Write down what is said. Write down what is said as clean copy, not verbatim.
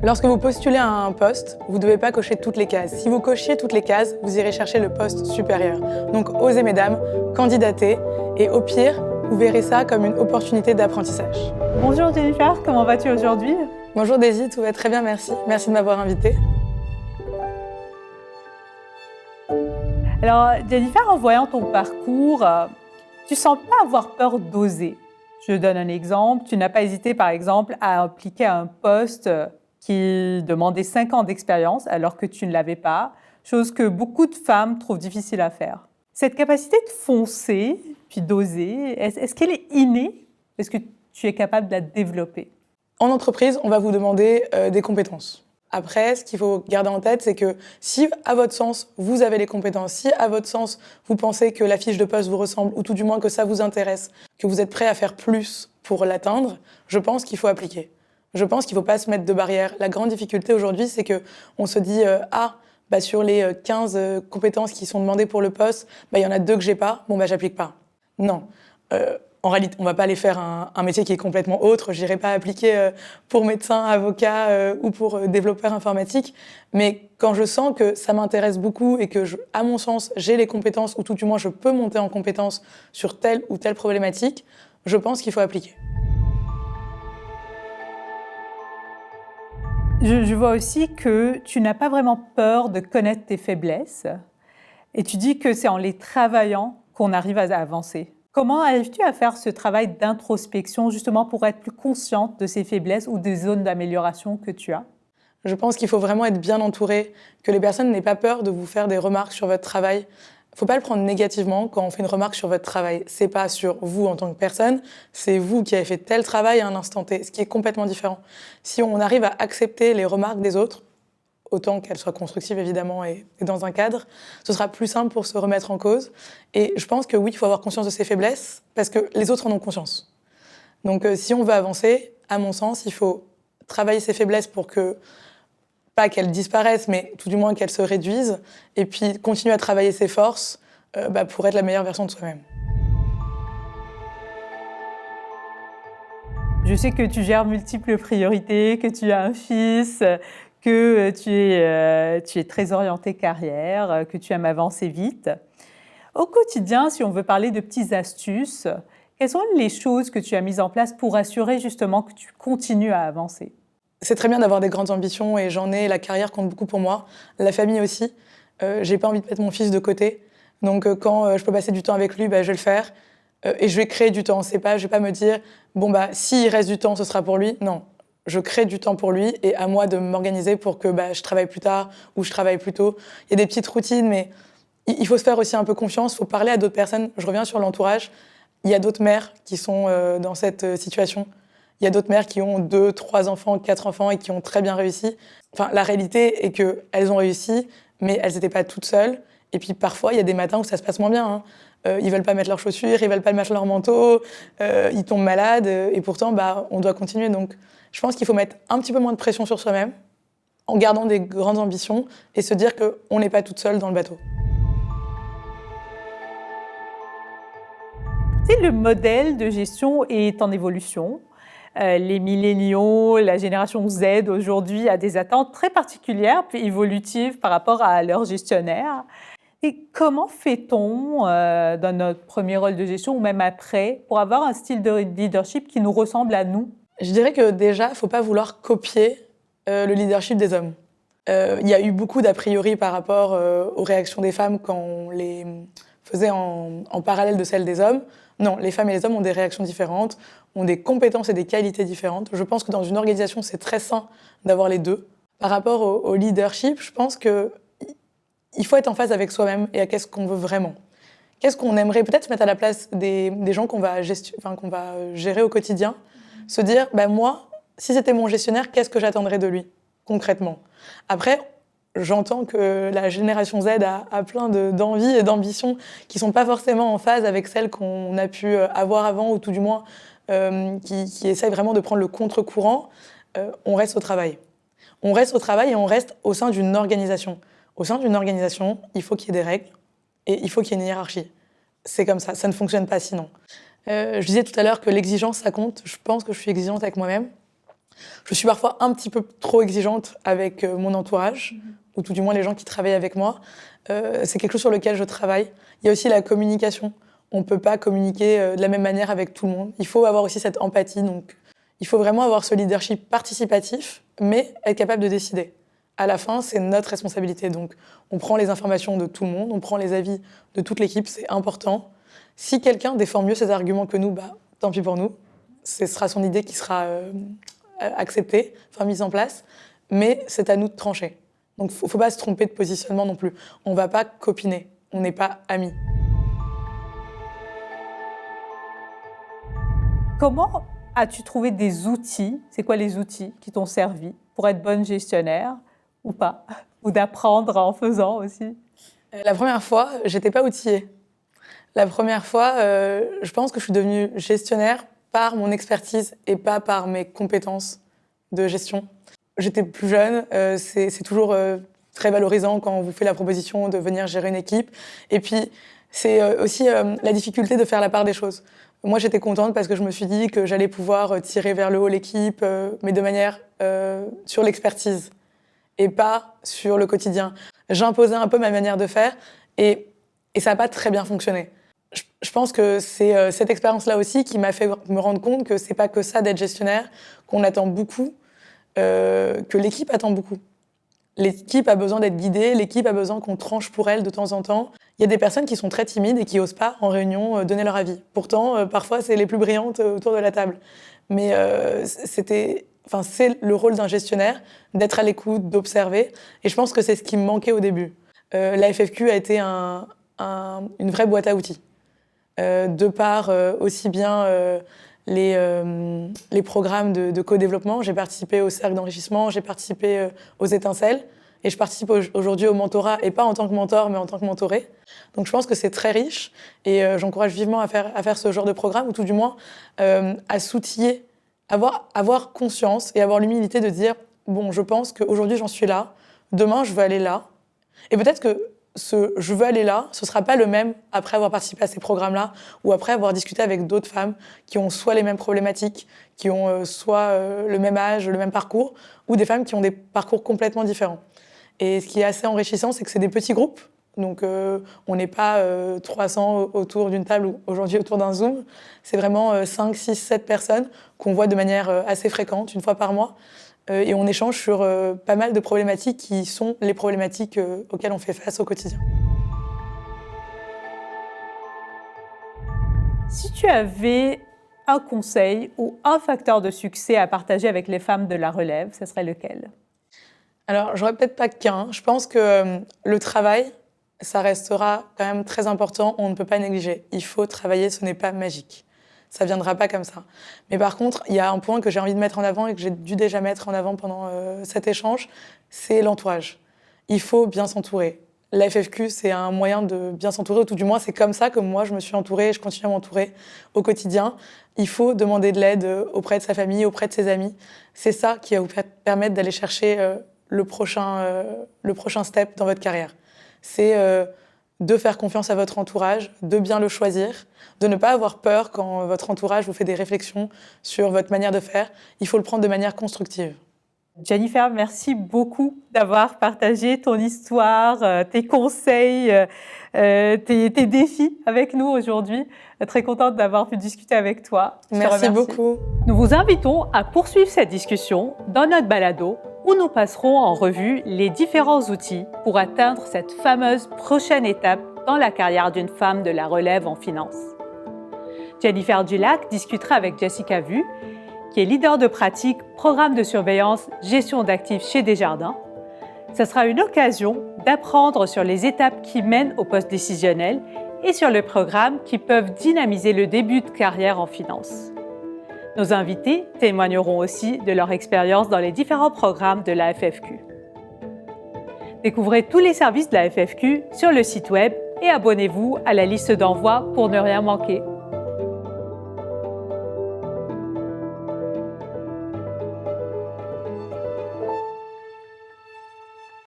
Lorsque vous postulez à un poste, vous ne devez pas cocher toutes les cases. Si vous cochiez toutes les cases, vous irez chercher le poste supérieur. Donc osez mesdames, candidatez et au pire, vous verrez ça comme une opportunité d'apprentissage. Bonjour Jennifer, comment vas-tu aujourd'hui? Bonjour Daisy, tout va très bien, merci. Merci de m'avoir invitée. Alors Jennifer, en voyant ton parcours, tu sens pas avoir peur d'oser. Je donne un exemple, tu n'as pas hésité par exemple à appliquer à un poste qui demandait 5 ans d'expérience alors que tu ne l'avais pas, chose que beaucoup de femmes trouvent difficile à faire. Cette capacité de foncer, puis d'oser, est-ce qu'elle est innée? Est-ce que tu es capable de la développer? En entreprise, on va vous demander des compétences. Après, ce qu'il faut garder en tête, c'est que si, à votre sens, vous avez les compétences, si, à votre sens, vous pensez que la fiche de poste vous ressemble, ou tout du moins que ça vous intéresse, que vous êtes prêt à faire plus pour l'atteindre, je pense qu'il faut appliquer. Je pense qu'il ne faut pas se mettre de barrière. La grande difficulté aujourd'hui, c'est qu'on se dit sur les 15 compétences qui sont demandées pour le poste, il y en a 2 que j'ai pas, j'applique pas. Non. En réalité, on ne va pas aller faire un métier qui est complètement autre. Je n'irai pas appliquer pour médecin, avocat ou pour développeur informatique. Mais quand je sens que ça m'intéresse beaucoup et que, à mon sens, j'ai les compétences, ou tout du moins je peux monter en compétences sur telle ou telle problématique, je pense qu'il faut appliquer. Je vois aussi que tu n'as pas vraiment peur de connaître tes faiblesses et tu dis que c'est en les travaillant qu'on arrive à avancer. Comment arrives-tu à faire ce travail d'introspection justement pour être plus consciente de ces faiblesses ou des zones d'amélioration que tu as? Je pense qu'il faut vraiment être bien entouré, que les personnes n'aient pas peur de vous faire des remarques sur votre travail. Il ne faut pas le prendre négativement quand on fait une remarque sur votre travail. C'est pas sur vous en tant que personne, c'est vous qui avez fait tel travail à un instant T, ce qui est complètement différent. Si on arrive à accepter les remarques des autres, autant qu'elles soient constructives évidemment et dans un cadre, ce sera plus simple pour se remettre en cause. Et je pense que oui, il faut avoir conscience de ses faiblesses, parce que les autres en ont conscience. Donc si on veut avancer, à mon sens, il faut travailler ses faiblesses pour que, pas qu'elles disparaissent, mais tout du moins qu'elles se réduisent, et puis continuer à travailler ses forces pour être la meilleure version de soi-même. Je sais que tu gères multiples priorités, que tu as un fils, que tu es très orientée carrière, que tu aimes avancer vite. Au quotidien, si on veut parler de petites astuces, quelles sont les choses que tu as mises en place pour assurer justement que tu continues à avancer? C'est très bien d'avoir des grandes ambitions et j'en ai, la carrière compte beaucoup pour moi, la famille aussi. J'ai pas envie de mettre mon fils de côté, donc quand je peux passer du temps avec lui, je vais le faire et je vais créer du temps. Je vais pas me dire s'il reste du temps, ce sera pour lui. Non, je crée du temps pour lui et à moi de m'organiser pour que je travaille plus tard ou je travaille plus tôt. Il y a des petites routines, mais il faut se faire aussi un peu confiance, il faut parler à d'autres personnes. Je reviens sur l'entourage. Il y a d'autres mères qui sont dans cette situation. Il y a d'autres mères qui ont 2, 3 enfants, 4 enfants et qui ont très bien réussi. Enfin, la réalité est qu'elles ont réussi, mais elles n'étaient pas toutes seules. Et puis parfois, il y a des matins où ça se passe moins bien. Ils veulent pas mettre leurs chaussures, ils veulent pas mettre leur manteau, ils tombent malades. Et pourtant, on doit continuer. Donc, je pense qu'il faut mettre un petit peu moins de pression sur soi-même, en gardant des grandes ambitions et se dire qu'on n'est pas toute seule dans le bateau. Le modèle de gestion est en évolution. Les milléniaux, la génération Z aujourd'hui a des attentes très particulières puis évolutives par rapport à leurs gestionnaires. Et comment fait-on dans notre premier rôle de gestion ou même après pour avoir un style de leadership qui nous ressemble à nous? Je dirais que déjà, il ne faut pas vouloir copier le leadership des hommes. Il y a eu beaucoup d'a priori par rapport aux réactions des femmes quand on les faisait en parallèle de celles des hommes. Non, les femmes et les hommes ont des réactions différentes, ont des compétences et des qualités différentes. Je pense que dans une organisation, c'est très sain d'avoir les deux. Par rapport au leadership, je pense qu'il faut être en phase avec soi-même et à qu'est-ce qu'on veut vraiment. Qu'est-ce qu'on aimerait peut-être se mettre à la place des gens qu'on va gérer au quotidien. Se dire, moi, si c'était mon gestionnaire, qu'est-ce que j'attendrais de lui, concrètement? Après, j'entends que la génération Z a plein d'envies et d'ambitions qui ne sont pas forcément en phase avec celles qu'on a pu avoir avant, ou tout du moins qui essayent vraiment de prendre le contre-courant. On reste au travail. On reste au travail et on reste au sein d'une organisation. Au sein d'une organisation, il faut qu'il y ait des règles et il faut qu'il y ait une hiérarchie. C'est comme ça ne fonctionne pas sinon. Je disais tout à l'heure que l'exigence, ça compte. Je pense que je suis exigeante avec moi-même. Je suis parfois un petit peu trop exigeante avec mon entourage, ou tout du moins les gens qui travaillent avec moi. C'est quelque chose sur lequel je travaille. Il y a aussi la communication. On ne peut pas communiquer de la même manière avec tout le monde. Il faut avoir aussi cette empathie. Donc, il faut vraiment avoir ce leadership participatif, mais être capable de décider. À la fin, c'est notre responsabilité. Donc, on prend les informations de tout le monde, on prend les avis de toute l'équipe, c'est important. Si quelqu'un défend mieux ses arguments que nous, tant pis pour nous. Ce sera son idée qui sera acceptée, enfin mise en place. Mais c'est à nous de trancher. Donc, il ne faut pas se tromper de positionnement non plus. On ne va pas copiner, on n'est pas amis. Comment as-tu trouvé des outils, c'est quoi les outils qui t'ont servi pour être bonne gestionnaire ou pas? Ou d'apprendre en faisant aussi? La première fois, j'étais pas outillée. La première fois, je pense que je suis devenue gestionnaire par mon expertise et pas par mes compétences de gestion. J'étais plus jeune, c'est toujours très valorisant quand on vous fait la proposition de venir gérer une équipe. Et puis, c'est aussi la difficulté de faire la part des choses. Moi, j'étais contente parce que je me suis dit que j'allais pouvoir tirer vers le haut l'équipe, mais de manière sur l'expertise et pas sur le quotidien. J'imposais un peu ma manière de faire et ça n'a pas très bien fonctionné. Je pense que c'est cette expérience-là aussi qui m'a fait me rendre compte que c'est pas que ça d'être gestionnaire, qu'on attend beaucoup, que l'équipe attend beaucoup. L'équipe a besoin d'être guidée, l'équipe a besoin qu'on tranche pour elle de temps en temps. Il y a des personnes qui sont très timides et qui n'osent pas, en réunion, donner leur avis. Pourtant, parfois, c'est les plus brillantes autour de la table. Mais c'est le rôle d'un gestionnaire, d'être à l'écoute, d'observer. Et je pense que c'est ce qui me manquait au début. La FFQ a été une vraie boîte à outils. De par aussi bien les programmes de co-développement. J'ai participé au cercle d'enrichissement, j'ai participé aux étincelles et je participe aujourd'hui au mentorat, et pas en tant que mentor, mais en tant que mentoré. Donc je pense que c'est très riche et j'encourage vivement à faire ce genre de programme, ou tout du moins à s'outiller, avoir conscience et avoir l'humilité de dire « bon, je pense qu'aujourd'hui j'en suis là, demain je veux aller là ». Et peut-être que je veux aller là, ce ne sera pas le même après avoir participé à ces programmes-là ou après avoir discuté avec d'autres femmes qui ont soit les mêmes problématiques, qui ont soit le même âge, le même parcours, ou des femmes qui ont des parcours complètement différents. Et ce qui est assez enrichissant, c'est que c'est des petits groupes. Donc on n'est pas 300 autour d'une table ou aujourd'hui autour d'un Zoom. C'est vraiment 5, 6, 7 personnes qu'on voit de manière assez fréquente, une fois par mois. Et on échange sur pas mal de problématiques qui sont les problématiques auxquelles on fait face au quotidien. Si tu avais un conseil ou un facteur de succès à partager avec les femmes de la relève, ce serait lequel? Alors, j'aurais peut-être pas qu'un. Je pense que le travail, ça restera quand même très important. On ne peut pas négliger. Il faut travailler, ce n'est pas magique. Ça ne viendra pas comme ça. Mais par contre, il y a un point que j'ai envie de mettre en avant et que j'ai dû déjà mettre en avant pendant cet échange, c'est l'entourage. Il faut bien s'entourer. La FFQ, c'est un moyen de bien s'entourer, ou tout du moins, c'est comme ça que moi, je me suis entourée et je continue à m'entourer au quotidien. Il faut demander de l'aide auprès de sa famille, auprès de ses amis. C'est ça qui va vous permettre d'aller chercher le prochain step dans votre carrière. C'est de faire confiance à votre entourage, de bien le choisir, de ne pas avoir peur quand votre entourage vous fait des réflexions sur votre manière de faire. Il faut le prendre de manière constructive. Jennifer, merci beaucoup d'avoir partagé ton histoire, tes conseils, tes défis avec nous aujourd'hui. Très contente d'avoir pu discuter avec toi. Merci beaucoup. Nous vous invitons à poursuivre cette discussion dans notre balado où nous passerons en revue les différents outils pour atteindre cette fameuse prochaine étape dans la carrière d'une femme de la relève en finance. Jennifer Dulac discutera avec Jessica Vu, qui est leader de pratique, programme de surveillance, gestion d'actifs chez Desjardins. Ce sera une occasion d'apprendre sur les étapes qui mènent au poste décisionnel et sur les programmes qui peuvent dynamiser le début de carrière en finance. Nos invités témoigneront aussi de leur expérience dans les différents programmes de la FFQ. Découvrez tous les services de la FFQ sur le site web et abonnez-vous à la liste d'envoi pour ne rien manquer.